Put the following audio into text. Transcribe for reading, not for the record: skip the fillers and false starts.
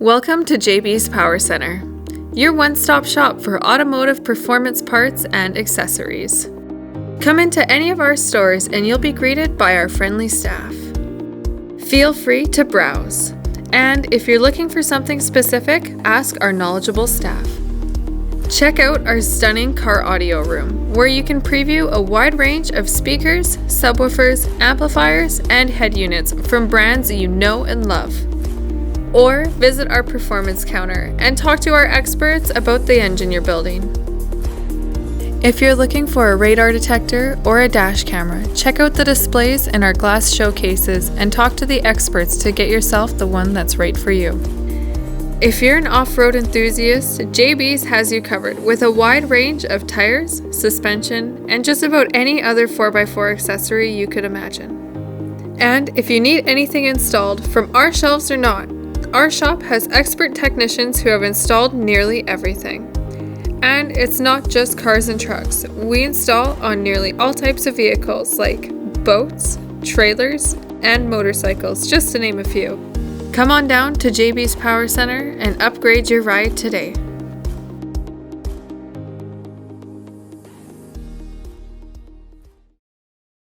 Welcome to JB's Power Center, your one-stop shop for automotive performance parts and accessories. Come into any of our stores and you'll be greeted by our friendly staff. Feel free to browse, and if you're looking for something specific, ask our knowledgeable staff. Check out our stunning car audio room, where you can preview a wide range of speakers, subwoofers, amplifiers, and head units from brands you know and love. Or visit our performance counter and talk to our experts about the engine you're building. If you're looking for a radar detector or a dash camera, check out the displays in our glass showcases and talk to the experts to get yourself the one that's right for you. If you're an off-road enthusiast, JB's has you covered with a wide range of tires, suspension, and just about any other 4x4 accessory you could imagine. And if you need anything installed, from our shelves or not, our shop has expert technicians who have installed nearly everything. And it's not just cars and trucks. We install on nearly all types of vehicles like boats, trailers, and motorcycles, just to name a few. Come on down to JB's Power Center and upgrade your ride today.